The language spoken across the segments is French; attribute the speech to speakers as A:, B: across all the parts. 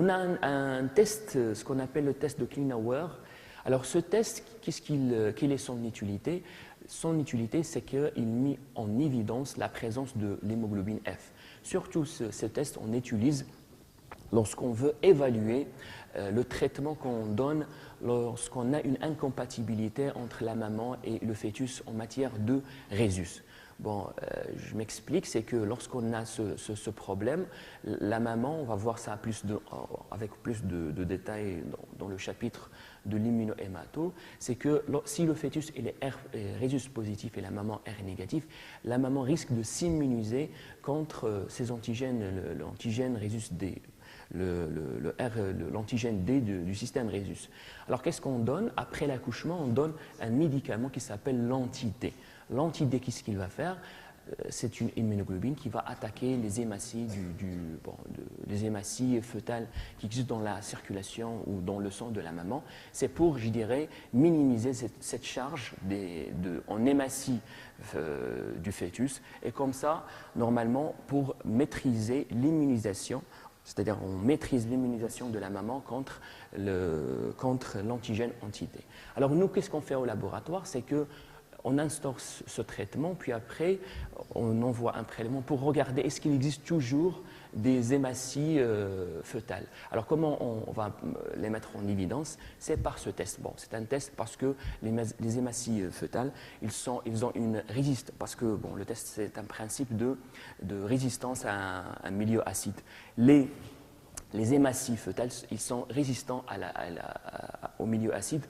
A: On a un test, ce qu'on appelle le test de Kleinauer. Alors ce test, quelle est son utilité? Son utilité, c'est qu'il met en évidence la présence de l'hémoglobine F. Surtout ce test, on utilise lorsqu'on veut évaluer le traitement qu'on donne lorsqu'on a une incompatibilité entre la maman et le fœtus en matière de rhésus. Bon, je m'explique, c'est que lorsqu'on a ce problème, la maman, on va voir ça avec plus de détails dans le chapitre de l'immunohémato, c'est que si le fœtus il est rhésus positif et la maman R négatif, la maman risque de s'immuniser contre ces antigènes, l'antigène rhésus D. L'antigène D du système rhésus. Alors qu'est-ce qu'on donne? Après l'accouchement, on donne un médicament qui s'appelle l'anti-D. L'anti-D, qu'est-ce qu'il va faire? C'est une immunoglobine qui va attaquer les hématies, les hématies fœtales qui existent dans la circulation ou dans le sang de la maman. C'est pour, je dirais, minimiser cette charge en hématies du fœtus. Et comme ça, normalement, pour maîtriser l'immunisation, c'est-à-dire on maîtrise l'immunisation de la maman contre l'antigène anti-D. Alors nous, qu'est-ce qu'on fait au laboratoire? C'est qu'on instaure ce traitement, puis après, on envoie un prélèvement pour regarder est-ce qu'il existe toujours des hématies fœtales. Alors comment on va les mettre en évidence? C'est par ce test. Bon, c'est un test parce que les hématies fœtales, ils ont une résistance, parce que bon, le test c'est un principe de résistance à un milieu acide. Les hématies fœtales, ils sont résistants au milieu acide.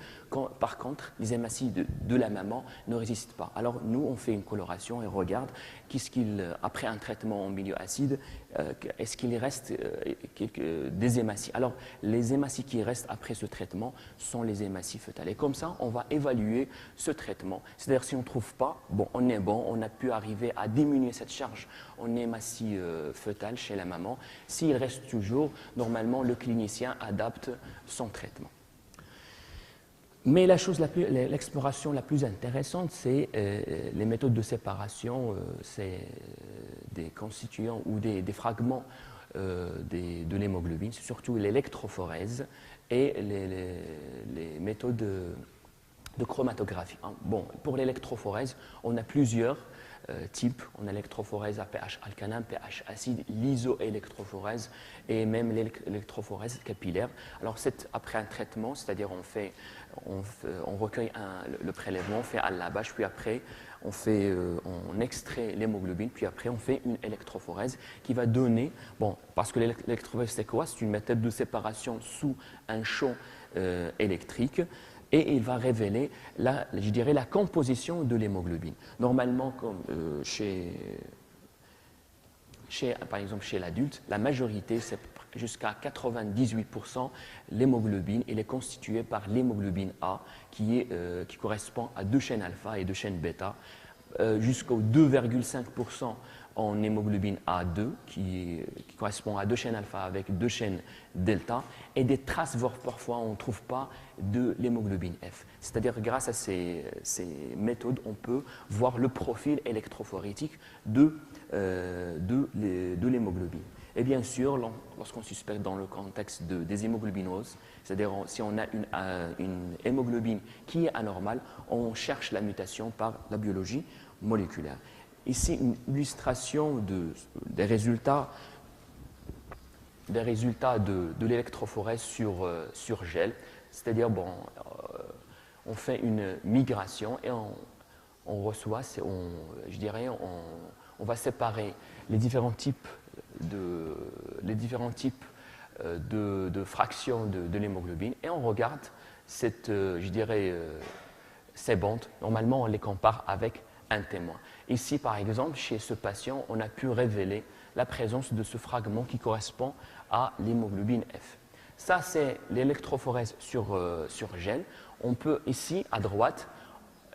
A: Par contre, les hématies de la maman ne résistent pas. Alors nous, on fait une coloration et on regarde après un traitement en milieu acide, est-ce qu'il reste des hématies. Alors les hématies qui restent après ce traitement sont les hématies fœtales. Et comme ça, on va évaluer ce traitement. C'est-à-dire si on ne trouve pas, bon, on est bon, on a pu arriver à diminuer cette charge en hématies fœtales chez la maman. S'il reste toujours, normalement, le clinicien adapte son traitement. Mais l'exploration la plus intéressante, c'est les méthodes de séparation, c'est des constituants ou des fragments de l'hémoglobine, surtout l'électrophorèse et les méthodes de chromatographie. Bon, pour l'électrophorèse, on a plusieurs types. On a l'électrophorèse à pH alcalin, pH acide, l'isoélectrophorèse et même l'électrophorèse capillaire. Alors après un traitement, c'est-à-dire on recueille le prélèvement, on fait un lavage, puis après on extrait l'hémoglobine, puis après on fait une électrophorèse qui va donner, bon, parce que l'électrophorèse c'est quoi? C'est une méthode de séparation sous un champ électrique. Et il va révéler, je dirais, la composition de l'hémoglobine. Normalement, comme par exemple chez l'adulte, la majorité, c'est jusqu'à 98%, l'hémoglobine, elle est constituée par l'hémoglobine A, qui correspond à 2 chaînes alpha et 2 chaînes bêta, jusqu'au 2,5% en hémoglobine A2, qui correspond à 2 chaînes alpha avec 2 chaînes delta, et des traces, parfois on ne trouve pas de l'hémoglobine F. C'est-à-dire grâce à ces méthodes, on peut voir le profil électrophorétique de l'hémoglobine. Et bien sûr, lorsqu'on suspecte dans le contexte des hémoglobinoses, c'est-à-dire si on a une hémoglobine qui est anormale, on cherche la mutation par la biologie moléculaire. Ici, une illustration des résultats de l'électrophorèse sur gel. C'est-à-dire, bon, on fait une migration et on reçoit, je dirais, on va séparer les différents types de fractions de l'hémoglobine et on regarde je dirais, ces bandes. Normalement, on les compare avec un témoin. Ici, par exemple, chez ce patient, on a pu révéler la présence de ce fragment qui correspond à l'hémoglobine F. Ça, c'est l'électrophorèse sur gel. On peut ici, à droite,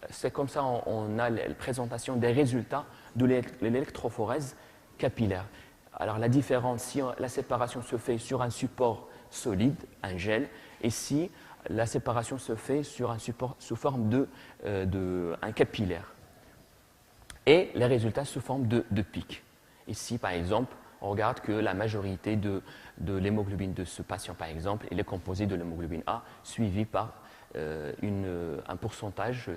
A: c'est comme ça on a la présentation des résultats de l'électrophorèse capillaire. Alors la différence, si la séparation se fait sur un support solide, un gel, et si la séparation se fait sur un support sous forme un capillaire. Et les résultats sous forme de pics. Ici, par exemple, on regarde que la majorité de l'hémoglobine de ce patient, par exemple, elle est composée de l'hémoglobine A, suivie par un pourcentage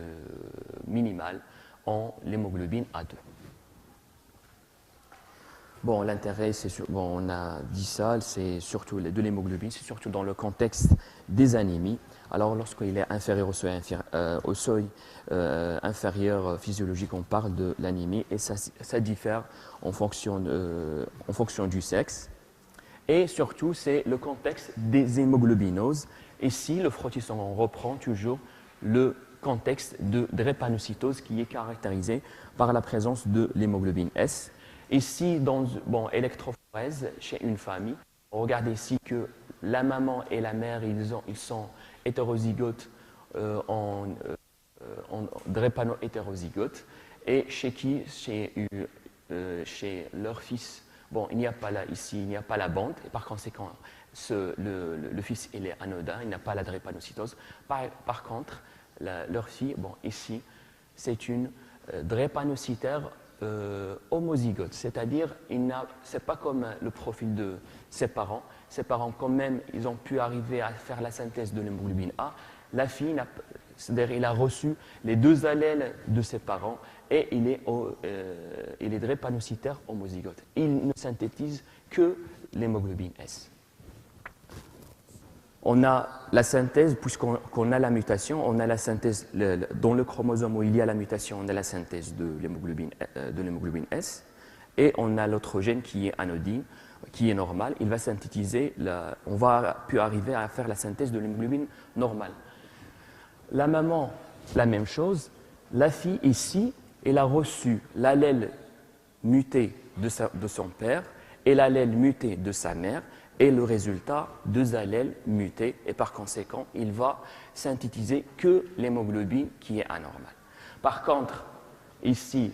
A: minimal en l'hémoglobine A2. Bon, l'intérêt, bon, on a dit ça, c'est surtout de l'hémoglobine, c'est surtout dans le contexte des anémies. Alors, lorsqu'il est inférieur au seuil inférieur physiologique, on parle de l'anémie et ça diffère en fonction du sexe. Et surtout, c'est le contexte des hémoglobinoses. Ici, le frottisson, on reprend toujours le contexte de drépanocytose qui est caractérisé par la présence de l'hémoglobine S. Ici, dans électrophorèse chez une famille, on regarde ici que la maman et la mère, ils sont hétérozygotes en drépano-hétérozygote. Et chez leur fils, bon, il n'y a pas là, ici, il n'y a pas la bande, et par conséquent, le fils, il est anodin, il n'a pas la drépanocytose. Par contre, leur fille, bon, ici, c'est une drépanocytaire homozygote, c'est-à-dire, ce n'est pas comme le profil de ses parents. Ses parents, quand même, ils ont pu arriver à faire la synthèse de l'hémoglobine A. La fille, c'est-à-dire, il a reçu les deux allèles de ses parents et il est drépanocytaire homozygote. Il ne synthétise que l'hémoglobine S. On a la synthèse, puisqu'on a la mutation, on a la synthèse, dans le chromosome où il y a la mutation, on a la synthèse de l'hémoglobine S, et on a l'autre gène qui est anodine, qui est normal, il va synthétiser, on va plus arriver à faire la synthèse de l'hémoglobine normale. La maman, la même chose, la fille ici, elle a reçu l'allèle muté de son père et l'allèle muté de sa mère, et le résultat, deux allèles mutés, et par conséquent, il va synthétiser que l'hémoglobine qui est anormale. Par contre, ici,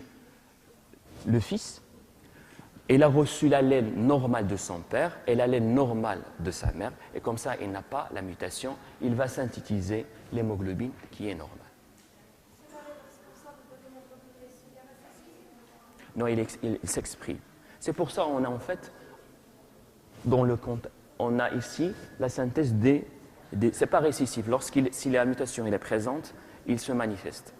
A: le fils, il a reçu l'allèle normal de son père et l'allèle normal de sa mère, et comme ça, il n'a pas la mutation, il va synthétiser l'hémoglobine qui est normale. Non, il s'exprime. C'est pour ça qu'on a en fait, dans le compte, on a ici la synthèse c'est pas récessif. Si la mutation est présente, il se manifeste.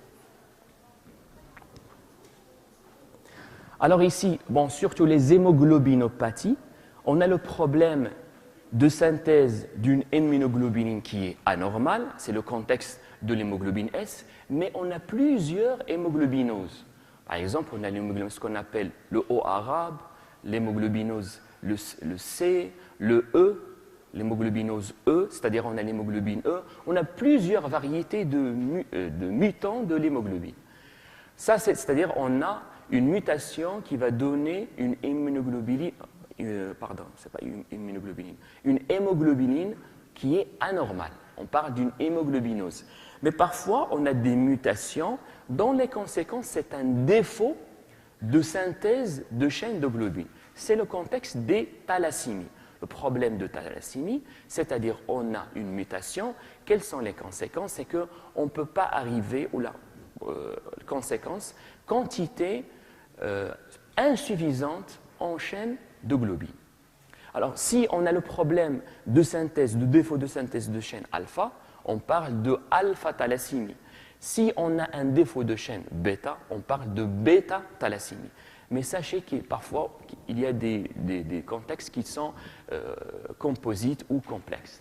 A: Alors ici, bon, surtout les hémoglobinopathies, on a le problème de synthèse d'une immunoglobuline qui est anormale, c'est le contexte de l'hémoglobine S, mais on a plusieurs hémoglobinoses. Par exemple, on a ce qu'on appelle le O arabe, l'hémoglobinose, le C, le E, l'hémoglobinose E, c'est-à-dire on a l'hémoglobine E. On a plusieurs variétés de mutants de l'hémoglobine. Ça, c'est-à-dire on a une mutation qui va donner une hémoglobine qui est anormale. On parle d'une hémoglobinose. Mais parfois, on a des mutations dont les conséquences, c'est un défaut de synthèse de chaînes de globines. C'est le contexte des thalassémies. Le problème de thalassémie, c'est-à-dire on a une mutation, quelles sont les conséquences? C'est qu'on ne peut pas arriver, ou la conséquence, quantité insuffisante en chaîne de globines. Alors, si on a le problème de synthèse, de défaut de synthèse de chaîne alpha, on parle de alpha-thalassémie. Si on a un défaut de chaîne bêta, on parle de bêta-thalassémie. Mais sachez qu'il parfois, il y a des contextes qui sont composites ou complexes.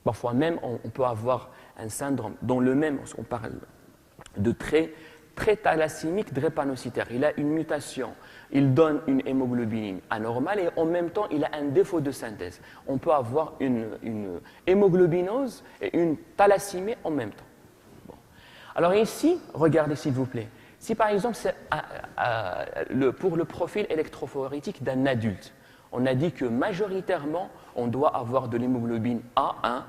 A: Parfois même, on peut avoir un syndrome dont le même, on parle de trait thalassémique drépanocytaire. Il a une mutation, il donne une hémoglobine anormale et en même temps, il a un défaut de synthèse. On peut avoir une hémoglobinose et une thalassémie en même temps. Bon. Alors ici, regardez s'il vous plaît. Si par exemple, c'est pour le profil électrophorétique d'un adulte, on a dit que majoritairement, on doit avoir de l'hémoglobine A1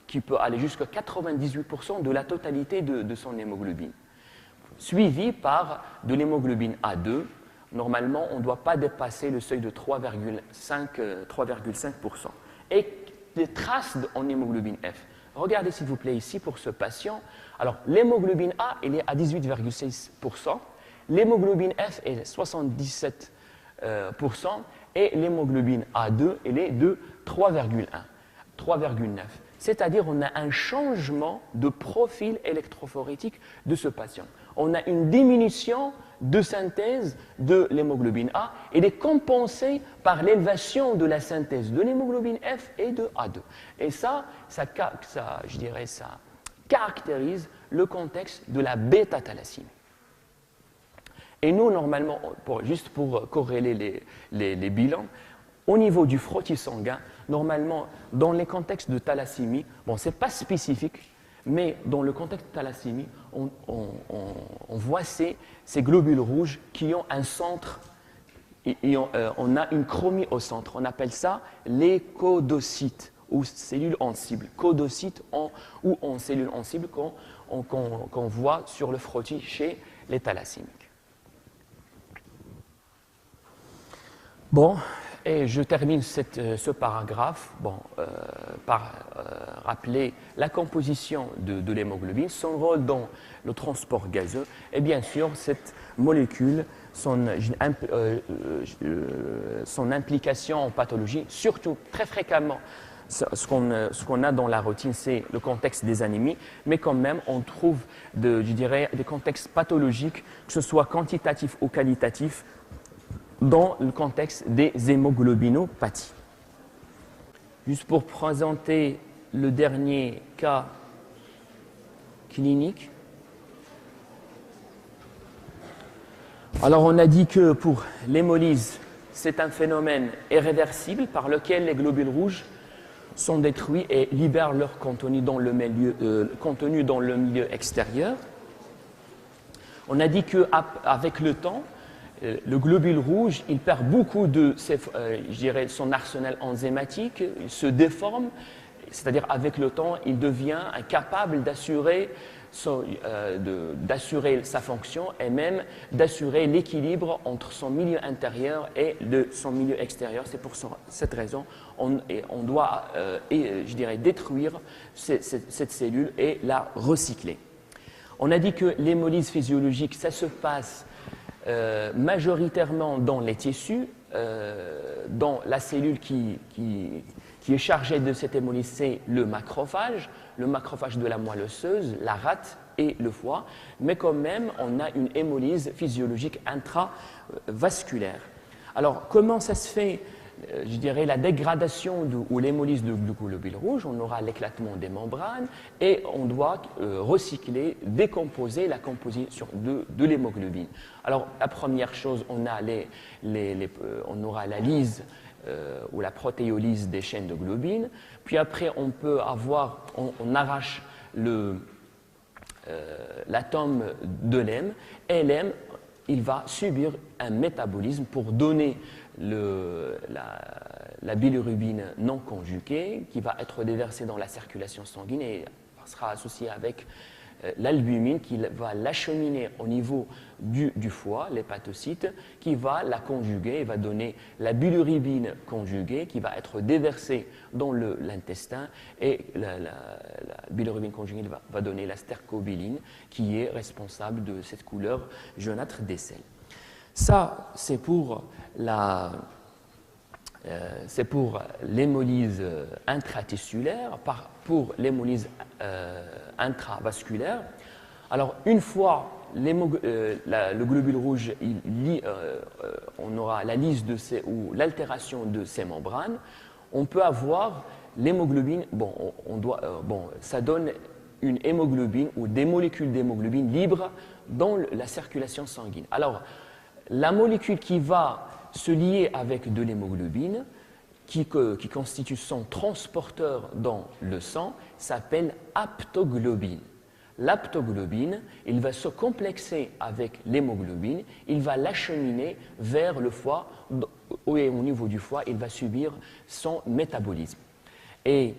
A: qui peut aller jusqu'à 98% de la totalité de son hémoglobine, suivi par de l'hémoglobine A2. Normalement, on ne doit pas dépasser le seuil de 3,5%. Et des traces en hémoglobine F. Regardez s'il vous plaît ici pour ce patient. Alors, l'hémoglobine A, il est à 18,6%. L'hémoglobine F est 77%. et l'hémoglobine A2, elle est de 3,1, 3,9. C'est-à-dire on a un changement de profil électrophorétique de ce patient. On a une diminution de synthèse de l'hémoglobine A. Elle est compensée par l'élévation de la synthèse de l'hémoglobine F et de A2. Et ça caractérise le contexte de la bêta-thalassémie. Et nous, normalement, juste pour corréler les bilans, au niveau du frottis sanguin, normalement, dans les contextes de thalassémie, bon, ce n'est pas spécifique, mais dans le contexte de thalassémie, on voit ces globules rouges qui ont un centre, on a une chromie au centre. On appelle ça les codocytes ou cellules en cible. Codocytes ou en cellules en cible qu'on voit sur le frottis chez les thalassémiques. Bon, et je termine ce paragraphe par rappeler la composition de l'hémoglobine, son rôle dans le transport gazeux, et bien sûr cette molécule, son implication en pathologie, surtout très fréquemment. Ce qu'on a dans la routine, c'est le contexte des anémies, mais quand même, on trouve, des contextes pathologiques, que ce soit quantitatifs ou qualitatifs, dans le contexte des hémoglobinopathies. Juste pour présenter le dernier cas clinique. Alors, on a dit que pour l'hémolyse, c'est un phénomène irréversible par lequel les globules rouges sont détruits et libèrent leur contenu dans le milieu extérieur. On a dit qu'avec le temps, le globule rouge, il perd beaucoup de son arsenal enzymatique, il se déforme, c'est-à-dire avec le temps, il devient incapable d'assurer sa fonction et même d'assurer l'équilibre entre son milieu intérieur et son milieu extérieur. C'est pour cette raison on doit détruire cette cellule et la recycler. On a dit que l'hémolyse physiologique, ça se passe majoritairement dans les tissus, dans la cellule qui est chargée de cette hémolyse, c'est le macrophage de la moelle osseuse, la rate et le foie, mais quand même on a une hémolyse physiologique intravasculaire. Alors comment ça se fait, la dégradation ou l'hémolyse de globules rouges? On aura l'éclatement des membranes et on doit recycler, décomposer la composition de l'hémoglobine. Alors la première chose, on aura la lyse ou la protéolyse des chaînes de globine, puis après on arrache l'atome de l'hème, et l'hème, il va subir un métabolisme pour donner la bilirubine non conjuguée qui va être déversée dans la circulation sanguine et sera associée avec l'albumine qui va l'acheminer au niveau du foie, l'hépatocyte, qui va la conjuguer et va donner la bilirubine conjuguée qui va être déversée dans l'intestin et la bilirubine conjuguée va donner la stercobiline qui est responsable de cette couleur jaunâtre des selles. Ça, c'est pour l'hémolyse intratissulaire. Pour l'hémolyse intravasculaire, alors une fois le globule rouge, on aura la lyse ou l'altération de ces membranes, on peut avoir l'hémoglobine, ça donne une hémoglobine ou des molécules d'hémoglobine libres dans la circulation sanguine. Alors, la molécule qui va se lier avec de l'hémoglobine, qui constitue son transporteur dans le sang, s'appelle aptoglobine. L'aptoglobine, il va se complexer avec l'hémoglobine, il va l'acheminer vers le foie, et au niveau du foie, il va subir son métabolisme. Et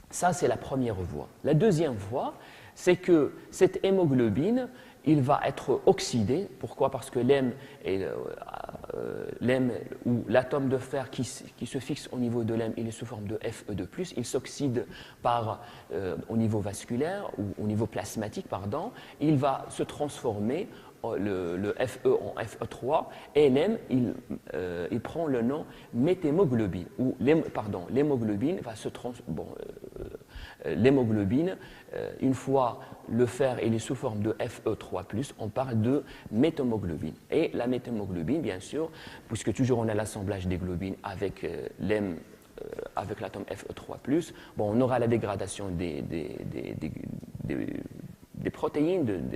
A: ça, c'est la première voie. La deuxième voie, c'est que cette hémoglobine, il va être oxydé. Pourquoi? Parce que l'hème ou l'atome de fer qui se fixe au niveau de l'hème, il est sous forme de Fe2+, il s'oxyde au niveau vasculaire ou au niveau plasmatique, il va se transformer le Fe en Fe3, et l'hème, il prend le nom méthémoglobine, ou l'hémoglobine va se l'hémoglobine, une fois le fer il est sous forme de Fe3+, on parle de méthémoglobine. Et la méthémoglobine, bien sûr, puisque toujours on a l'assemblage des globines avec l'hème, avec l'atome Fe3+, bon, on aura la dégradation des protéines,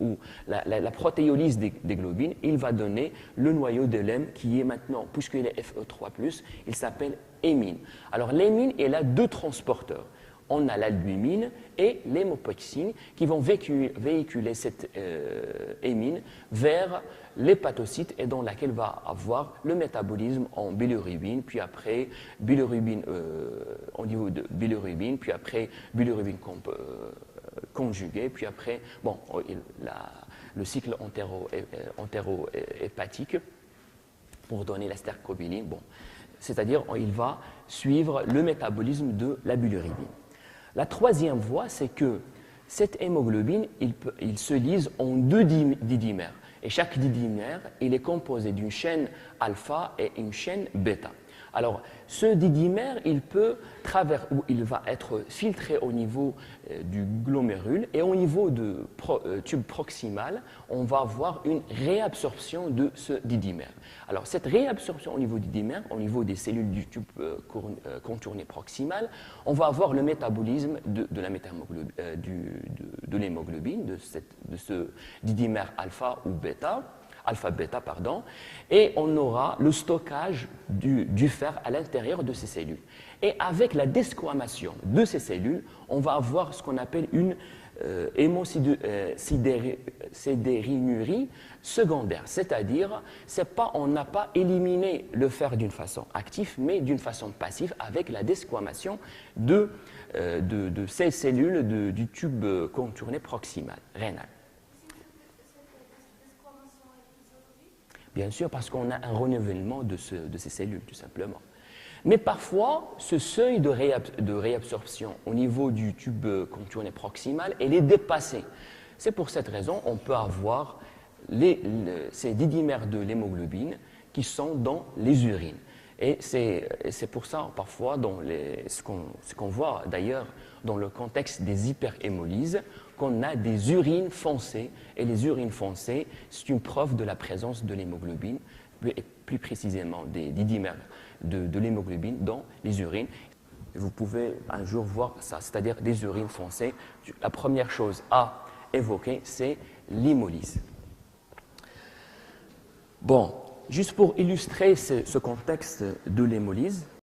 A: ou la protéolyse des globines, il va donner le noyau de l'hème qui est maintenant, puisqu'il est Fe3+, il s'appelle hémine. Alors l'hémine, elle a deux transporteurs. On a l'albumine et l'hémopoxine qui vont véhiculer cette hémine vers l'hépatocyte et dans laquelle va avoir le métabolisme en bilirubine, puis après bilirubine au niveau de bilirubine, puis après bilirubine conjuguée, puis après bon, le cycle entérohépatique pour donner la stercobiline. Bon, c'est-à-dire il va suivre le métabolisme de la bilirubine. La troisième voie, c'est que cette hémoglobine, il se lise en deux didymères. Et chaque didymère, il est composé d'une chaîne alpha et une chaîne bêta. Alors, ce didymère, il va être filtré au niveau du glomérule et au niveau du tube proximal, on va avoir une réabsorption de ce didymère. Alors, cette réabsorption au niveau du didymère, au niveau des cellules du tube contourné proximal, on va avoir le métabolisme de l'hémoglobine, de ce didymère alpha ou bêta. Alpha-bêta, et on aura le stockage du fer à l'intérieur de ces cellules. Et avec la desquamation de ces cellules, on va avoir ce qu'on appelle une hémosidérinurie secondaire, c'est-à-dire on n'a pas éliminé le fer d'une façon active, mais d'une façon passive avec la desquamation de ces cellules du tube contourné proximal, rénal. Bien sûr, parce qu'on a un renouvellement de ces cellules, tout simplement. Mais parfois, ce seuil de réabsorption au niveau du tube contourné proximal, elle est dépassé. C'est pour cette raison qu'on peut avoir ces didymères de l'hémoglobine qui sont dans les urines. Et c'est pour ça, parfois, ce qu'on voit d'ailleurs dans le contexte des hyperhémolyses, qu'on a des urines foncées. Et les urines foncées, c'est une preuve de la présence de l'hémoglobine, plus précisément des didymères de l'hémoglobine dans les urines. Vous pouvez un jour voir ça, c'est-à-dire des urines foncées. La première chose à évoquer, c'est l'hémolyse. Bon, juste pour illustrer ce contexte de l'hémolyse,